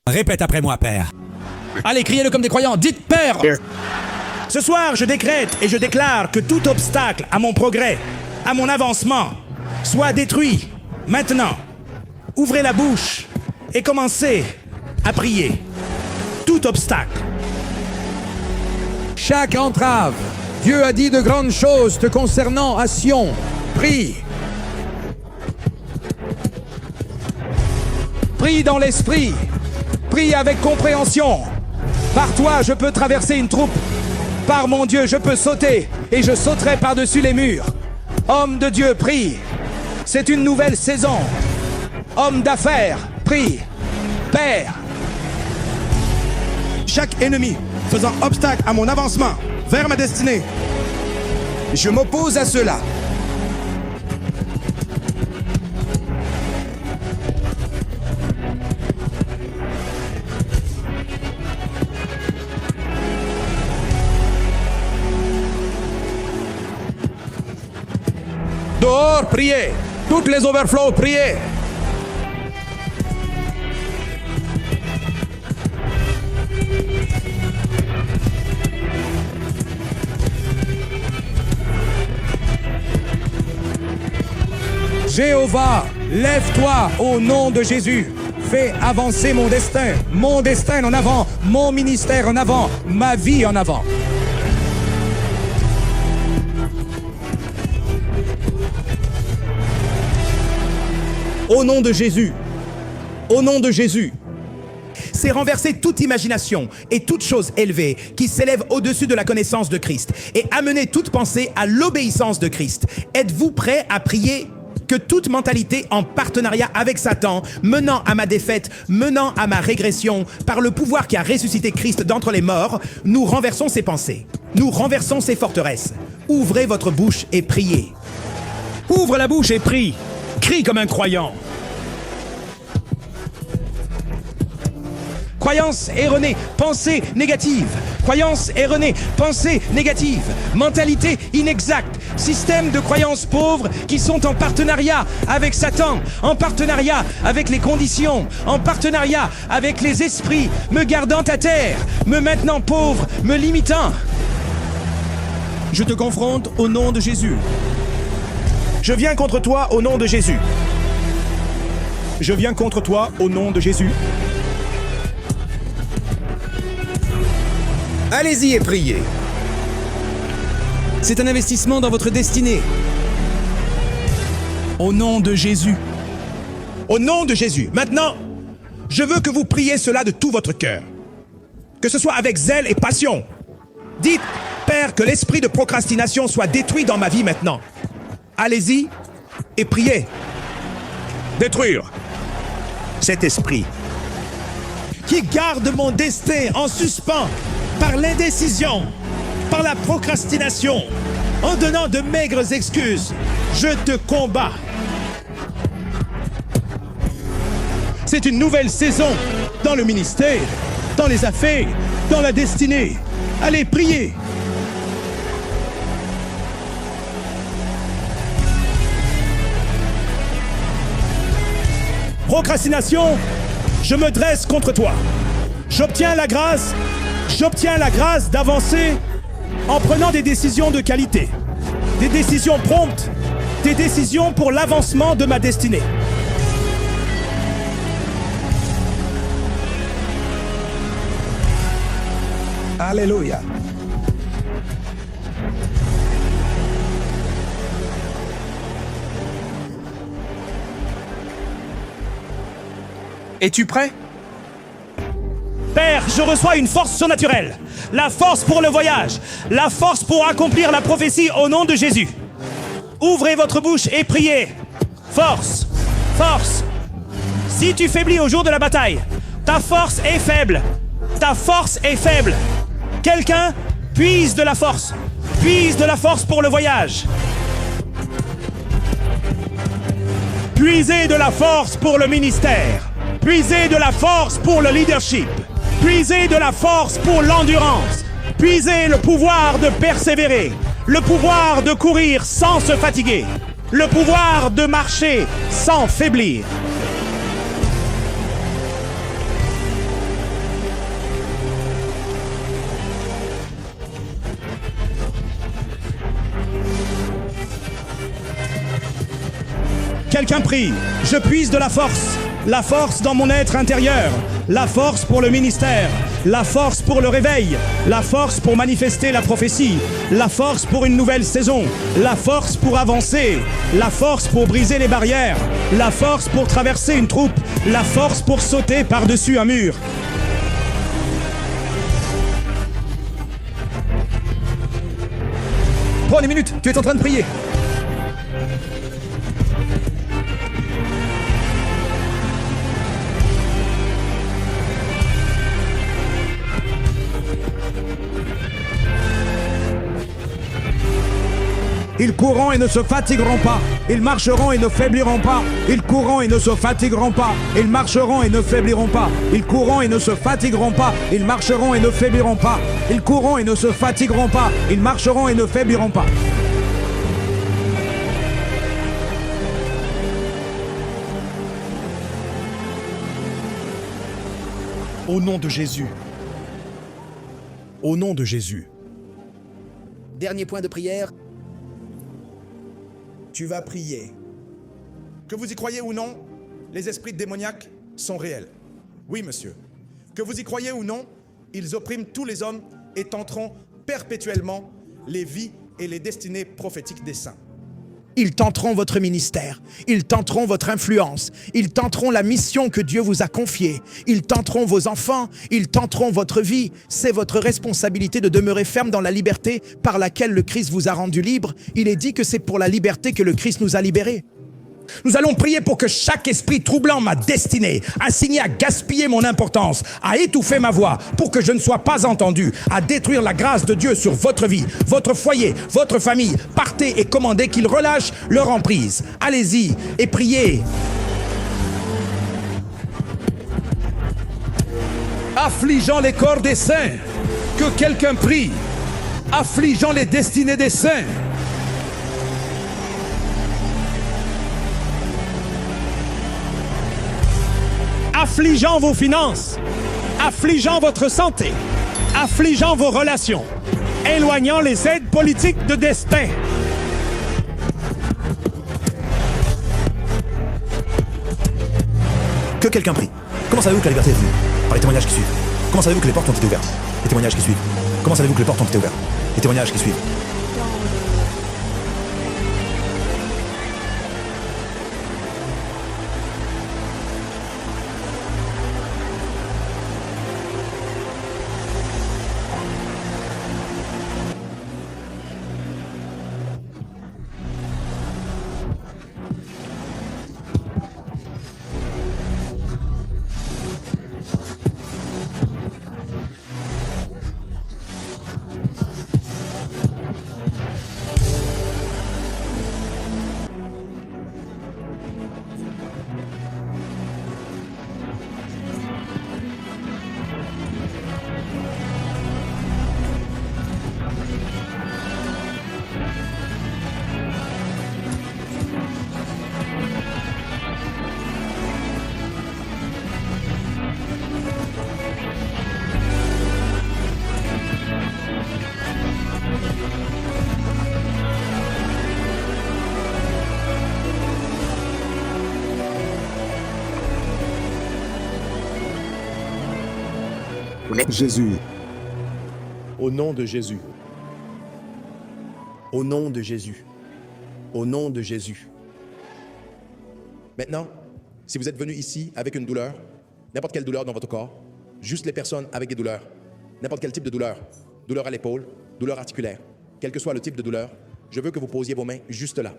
Répète après moi, Père. Allez, criez-le comme des croyants. Dites Père. Ce soir, je décrète et je déclare que tout obstacle à mon progrès, à mon avancement, soit détruit maintenant. Ouvrez la bouche et commencez à prier. Tout obstacle. Chaque entrave. Dieu a dit de grandes choses te concernant à Sion. Prie. Prie dans l'esprit. Prie avec compréhension. Par toi, je peux traverser une troupe. Par mon Dieu, je peux sauter et je sauterai par-dessus les murs. Homme de Dieu, prie. C'est une nouvelle saison. Homme d'affaires, prie. Père. Chaque ennemi faisant obstacle à mon avancement vers ma destinée, je m'oppose à cela. Dehors, priez. Toutes les overflows, priez. Jéhovah, lève-toi au nom de Jésus. Fais avancer mon destin en avant, mon ministère en avant, ma vie en avant. Au nom de Jésus, au nom de Jésus, c'est renverser toute imagination et toute chose élevée qui s'élève au-dessus de la connaissance de Christ et amener toute pensée à l'obéissance de Christ. Êtes-vous prêts à prier que toute mentalité en partenariat avec Satan, menant à ma défaite, menant à ma régression, par le pouvoir qui a ressuscité Christ d'entre les morts, nous renversons ces pensées, nous renversons ces forteresses. Ouvrez votre bouche et priez. Ouvre la bouche et prie. Crie comme un croyant. Croyance erronée, pensée négative. Croyance erronée, pensée négative. Mentalité inexacte. Système de croyances pauvres qui sont en partenariat avec Satan, en partenariat avec les conditions, en partenariat avec les esprits, me gardant à terre, me maintenant pauvre, me limitant. Je te confronte au nom de Jésus. Je viens contre toi au nom de Jésus. Je viens contre toi au nom de Jésus. Allez-y et priez. C'est un investissement dans votre destinée. Au nom de Jésus. Au nom de Jésus. Maintenant, je veux que vous priez cela de tout votre cœur. Que ce soit avec zèle et passion. Dites, Père, que l'esprit de procrastination soit détruit dans ma vie maintenant. Allez-y et priez. Détruire cet esprit qui garde mon destin en suspens par l'indécision, par la procrastination, en donnant de maigres excuses. Je te combats. C'est une nouvelle saison dans le ministère, dans les affaires, dans la destinée. Allez, priez. Procrastination, je me dresse contre toi. J'obtiens la grâce d'avancer en prenant des décisions de qualité, des décisions promptes, des décisions pour l'avancement de ma destinée. Alléluia. Es-tu prêt? Père, je reçois une force surnaturelle, la force pour le voyage, la force pour accomplir la prophétie au nom de Jésus. Ouvrez votre bouche et priez. Force, force. Si tu faiblis au jour de la bataille, ta force est faible. Ta force est faible. Quelqu'un puise de la force pour le voyage. Puisez de la force pour le ministère. Puisez de la force pour le leadership. Puisez de la force pour l'endurance. Puisez le pouvoir de persévérer. Le pouvoir de courir sans se fatiguer. Le pouvoir de marcher sans faiblir. quelqu'un prie. Je puise de la force dans mon être intérieur, la force pour le ministère, la force pour le réveil, la force pour manifester la prophétie, la force pour une nouvelle saison, la force pour avancer, la force pour briser les barrières, la force pour traverser une troupe, la force pour sauter par-dessus un mur. Prends une minute, tu es en train de prier. Ils courront et ne se fatigueront pas. Ils marcheront et ne faibliront pas. Ils courront et ne se fatigueront pas. Ils marcheront et ne faibliront pas. Ils courront et ne se fatigueront pas. Ils marcheront et ne faibliront pas. Ils courront et ne se fatigueront pas. Ils marcheront et ne faibliront pas. Au nom de Jésus. Au nom de Jésus. Dernier point de prière. Tu vas prier. Que vous y croyez ou non, les esprits démoniaques sont réels. Oui, monsieur. Que vous y croyez ou non, ils oppriment tous les hommes et tenteront perpétuellement les vies et les destinées prophétiques des saints. Ils tenteront votre ministère, ils tenteront votre influence, ils tenteront la mission que Dieu vous a confiée, ils tenteront vos enfants, ils tenteront votre vie. C'est votre responsabilité de demeurer ferme dans la liberté par laquelle le Christ vous a rendu libre. Il est dit que c'est pour la liberté que le Christ nous a libérés. Nous allons prier pour que chaque esprit troublant ma destinée, assigné à gaspiller mon importance, à étouffer ma voix, pour que je ne sois pas entendu, à détruire la grâce de Dieu sur votre vie, votre foyer, votre famille, partez et commandez qu'ils relâchent leur emprise. Allez-y et priez. Affligeant les corps des saints, que quelqu'un prie. Affligeant les destinées des saints. Affligeant vos finances, affligeant votre santé, affligeant vos relations, éloignant les aides politiques de destin. Que quelqu'un prie. Comment savez-vous que la liberté est venue? Par les témoignages qui suivent. Comment savez-vous que les portes ont été ouvertes? Les témoignages qui suivent. Comment savez-vous que les portes ont été ouvertes? Les témoignages qui suivent. Jésus. Au nom de Jésus. Au nom de Jésus. Au nom de Jésus. Maintenant, si vous êtes venu ici avec une douleur, n'importe quelle douleur dans votre corps, juste les personnes avec des douleurs, n'importe quel type de douleur, douleur à l'épaule, douleur articulaire, quel que soit le type de douleur, je veux que vous posiez vos mains juste là.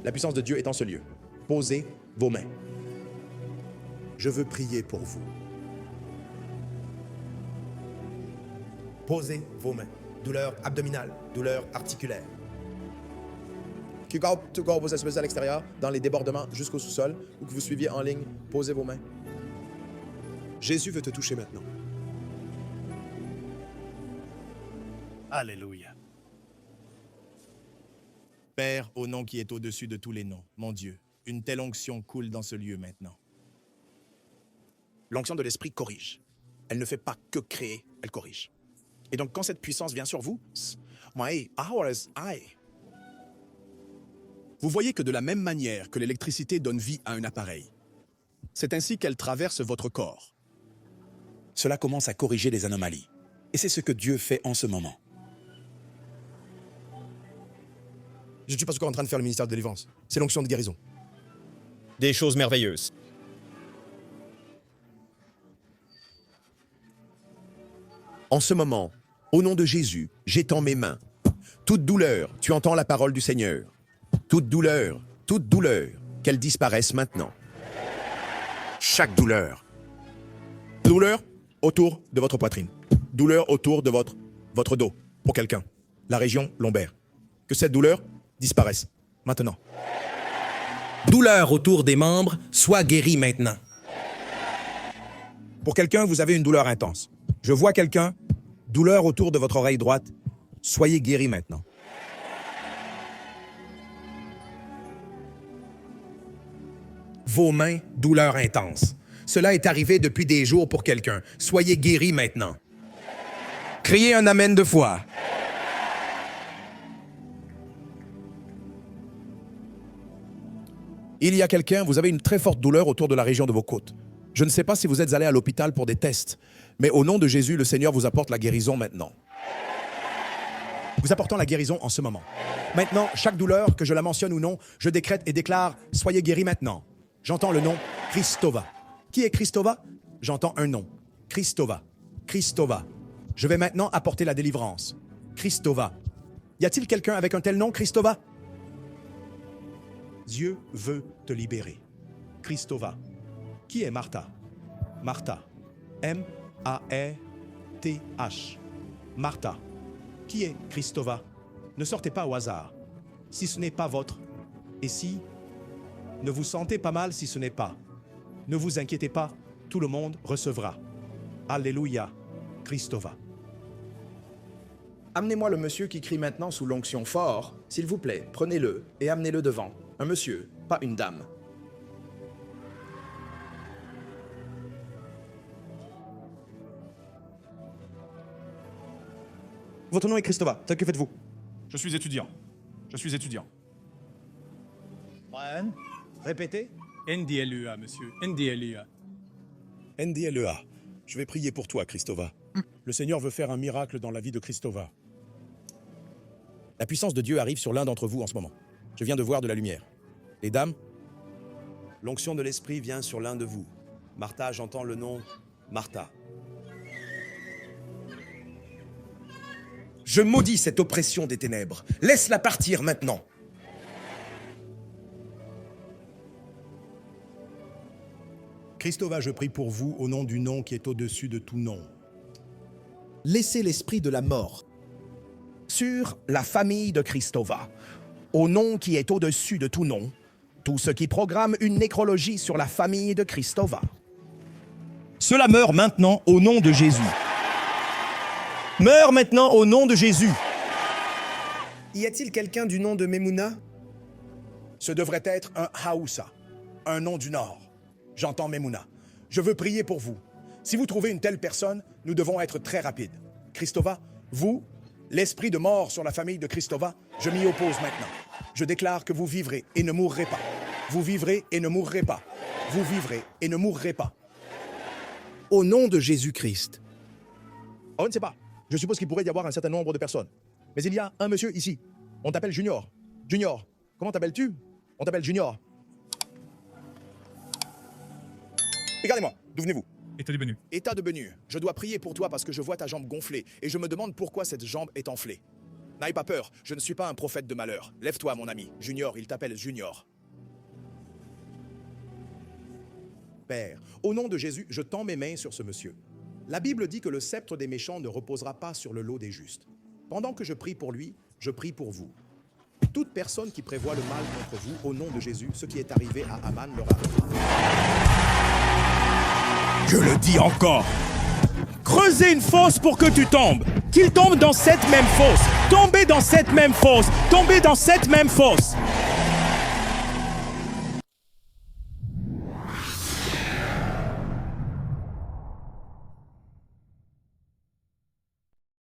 La puissance de Dieu est en ce lieu. Posez vos mains. Je veux prier pour vous. Posez vos mains. Douleur abdominale, douleur articulaire. Qui garde vos espèces à l'extérieur, dans les débordements jusqu'au sous-sol, ou que vous suiviez en ligne, posez vos mains. Jésus veut te toucher maintenant. Alléluia. Père, au nom qui est au-dessus de tous les noms, mon Dieu, une telle onction coule dans ce lieu maintenant. L'onction de l'esprit corrige. Elle ne fait pas que créer, elle corrige. Et donc, quand cette puissance vient sur vous, vous Vous voyez que de la même manière que l'électricité donne vie à un appareil, c'est ainsi qu'elle traverse votre corps. Cela commence à corriger les anomalies. Et c'est ce que Dieu fait en ce moment. Je ne suis pas encore en train de faire le ministère de délivrance. C'est l'onction de guérison. Des choses merveilleuses. En ce moment, au nom de Jésus, j'étends mes mains. Toute douleur, tu entends la parole du Seigneur. Toute douleur, qu'elle disparaisse maintenant. Chaque douleur. Douleur autour de votre poitrine. Douleur autour de votre dos, pour quelqu'un. La région lombaire. Que cette douleur disparaisse maintenant. Douleur autour des membres, sois guéri maintenant. Pour quelqu'un, vous avez une douleur intense. Je vois quelqu'un, douleur autour de votre oreille droite. Soyez guéri maintenant. Vos mains, douleur intense. Cela est arrivé depuis des jours pour quelqu'un. Soyez guéri maintenant. Criez un amen de foi. Il y a quelqu'un, vous avez une très forte douleur autour de la région de vos côtes. Je ne sais pas si vous êtes allé à l'hôpital pour des tests, mais au nom de Jésus, le Seigneur vous apporte la guérison maintenant. Vous apportant la guérison en ce moment. Maintenant, chaque douleur, que je la mentionne ou non, je décrète et déclare, soyez guéris maintenant. J'entends le nom Christova. Qui est Christova? J'entends un nom. Christova. Christova. Je vais maintenant apporter la délivrance. Christova. Y a-t-il quelqu'un avec un tel nom, Christova? Dieu veut te libérer. Christova. Qui est Martha? Martha. M-A-R-T-H. Martha. Qui est Christova? Ne sortez pas au hasard. Si ce n'est pas votre. Et si ne vous sentez pas mal si ce n'est pas. Ne vous inquiétez pas, tout le monde recevra. Alléluia. Christova. Amenez-moi le monsieur qui crie maintenant sous l'onction fort. S'il vous plaît, prenez-le et amenez-le devant. Un monsieur, pas une dame. Votre nom est Christova. Que faites-vous? Je suis étudiant. Brian, répétez. NDLEA, monsieur. NDLEA. NDLEA. Je vais prier pour toi, Christova. Le Seigneur veut faire un miracle dans la vie de Christova. La puissance de Dieu arrive sur l'un d'entre vous en ce moment. Je viens de voir de la lumière. Les dames, L'onction de l'Esprit vient sur l'un de vous. Martha, j'entends le nom Martha. Je maudis cette oppression des ténèbres. Laisse-la partir maintenant. Christova, je prie pour vous au nom du nom qui est au-dessus de tout nom. Laissez l'esprit de la mort Sur la famille de Christova, au nom qui est au-dessus de tout nom, tout ce qui programme une nécrologie sur la famille de Christova. Cela meurt maintenant au nom de Jésus. Meurt maintenant au nom de Jésus. Y a-t-il quelqu'un du nom de Memouna? Ce devrait être un Haoussa, un nom du Nord. J'entends Memouna. Je veux prier pour vous. Si vous trouvez une telle personne, nous devons être très rapides. Christova, vous, l'esprit de mort sur la famille de Christova, je m'y oppose maintenant. Je déclare que vous vivrez et ne mourrez pas. Vous vivrez et ne mourrez pas. Vous vivrez et ne mourrez pas. Au nom de Jésus-Christ. On ne sait pas. Je suppose qu'il pourrait y avoir un certain nombre de personnes. Mais il y a un monsieur ici. On t'appelle Junior. Junior, comment t'appelles-tu? On t'appelle Junior. Regardez-moi, d'où venez-vous? État de Benu. État de Benu, je dois prier pour toi parce que je vois ta jambe gonflée et je me demande pourquoi cette jambe est enflée. N'aie pas peur, je ne suis pas un prophète de malheur. Lève-toi, mon ami. Junior, il t'appelle Junior. Père, au nom de Jésus, je tends mes mains sur ce monsieur. La Bible dit que le sceptre des méchants ne reposera pas sur le lot des justes. Pendant que je prie pour lui, je prie pour vous. Toute personne qui prévoit le mal contre vous, au nom de Jésus, ce qui est arrivé à Aman leur arrivera. Je le dis encore. Creusez une fosse pour que tu tombes. Qu'il tombe dans cette même fosse. Tombez dans cette même fosse. Tombez dans cette même fosse.